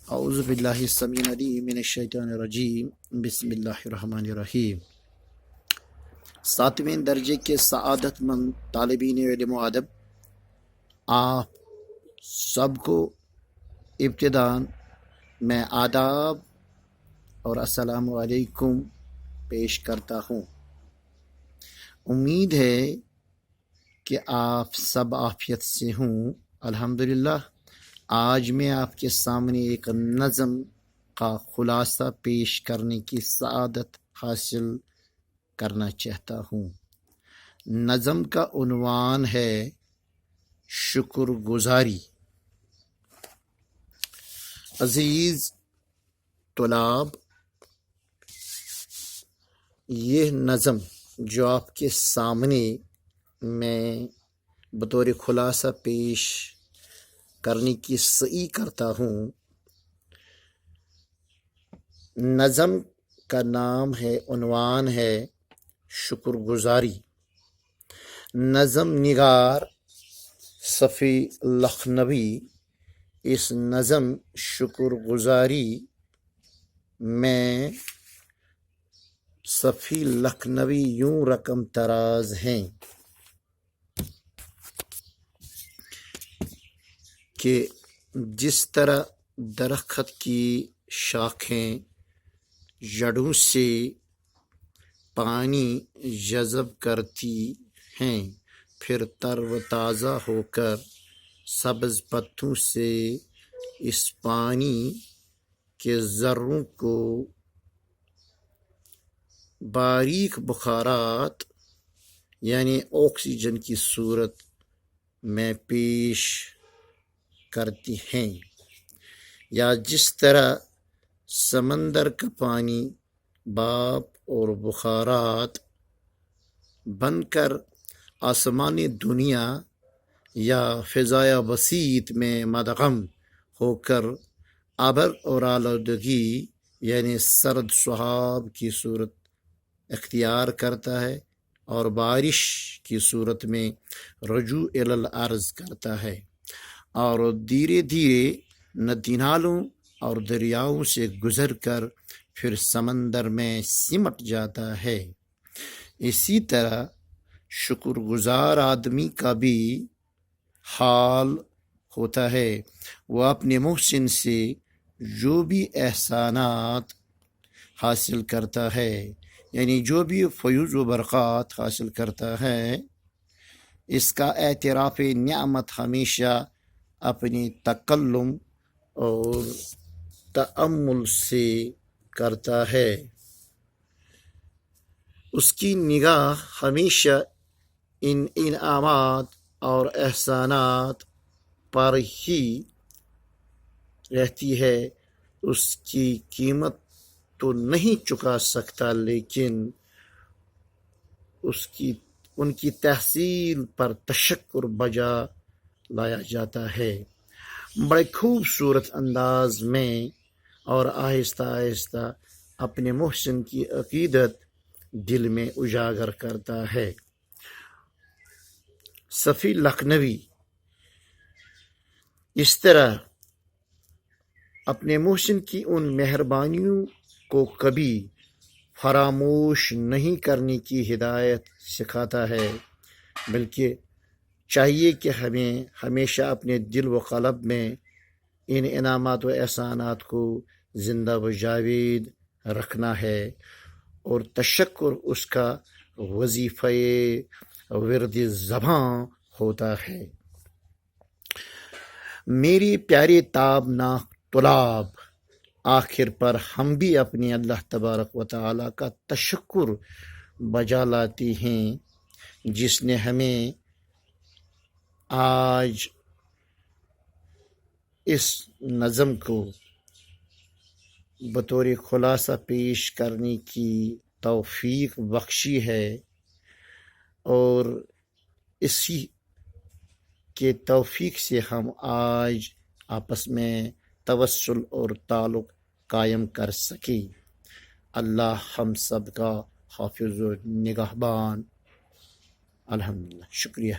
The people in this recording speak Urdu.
اعوذ باللہ السمیع العلیم من الشیطان الرجیم بسم اللہ الرحمن الرحیم۔ 7ویں درجے کے سعادت مند طالبین علم و ادب، آپ سب کو ابتداً میں آداب اور السلام علیکم پیش کرتا ہوں۔ امید ہے کہ آپ سب عافیت سے ہوں۔ الحمدللہ آج میں آپ کے سامنے ایک نظم کا خلاصہ پیش کرنے کی سعادت حاصل کرنا چاہتا ہوں۔ نظم کا عنوان ہے شکر گزاری۔ عزیز طلاب، یہ نظم جو آپ کے سامنے میں بطور خلاصہ پیش کرنے کی سعی کرتا ہوں، نظم کا نام ہے، عنوان ہے شکر گزاری۔ نظم نگار صفی لکھنوی اس نظم شکر گزاری میں صفی لکھنوی یوں رقم تراز ہیں کہ جس طرح درخت کی شاخیں جڑوں سے پانی جذب کرتی ہیں، پھر تر و تازہ ہو کر سبز پتوں سے اس پانی کے ذروں کو باریک بخارات یعنی آکسیجن کی صورت میں پیش کرتی ہیں، یا جس طرح سمندر کا پانی بھاپ اور بخارات بن کر آسمانی دنیا یا فضائے وسیط میں مدغم ہو کر ابر اور آلودگی یعنی سرد سحاب کی صورت اختیار کرتا ہے اور بارش کی صورت میں رجوع الی الارض کرتا ہے، اور دھیرے دھیرے ندی نالوں اور دریاؤں سے گزر کر پھر سمندر میں سمٹ جاتا ہے۔ اسی طرح شکر گزار آدمی کا بھی حال ہوتا ہے، وہ اپنے محسن سے جو بھی احسانات حاصل کرتا ہے، یعنی جو بھی فیوز و برکات حاصل کرتا ہے، اس کا اعتراف نعمت ہمیشہ اپنی تکلم اور تأمل سے کرتا ہے۔ اس کی نگاہ ہمیشہ ان انعامات اور احسانات پر ہی رہتی ہے۔ اس کی قیمت تو نہیں چکا سکتا، لیکن ان کی تحصیل پر تشکر بجا لایا جاتا ہے، بڑے خوبصورت انداز میں اور آہستہ آہستہ اپنے محسن کی عقیدت دل میں اجاگر کرتا ہے۔ صفی لکھنوی اس طرح اپنے محسن کی ان مہربانیوں کو کبھی فراموش نہیں کرنے کی ہدایت سکھاتا ہے، بلکہ چاہیے کہ ہمیں ہمیشہ اپنے دل و قلب میں ان انعامات و احسانات کو زندہ و جاوید رکھنا ہے، اور تشکر اس کا وظیفہ ورد زباں ہوتا ہے۔ میری پیارے تابناک طلاب، آخر پر ہم بھی اپنے اللہ تبارک و تعالیٰ کا تشکر بجا لاتے ہیں، جس نے ہمیں آج اس نظم کو بطور خلاصہ پیش کرنے کی توفیق بخشی ہے، اور اسی کے توفیق سے ہم آج آپس میں توسل اور تعلق قائم کر سکے۔ اللہ ہم سب کا حافظ و نگہبان۔ الحمدللہ، شکریہ۔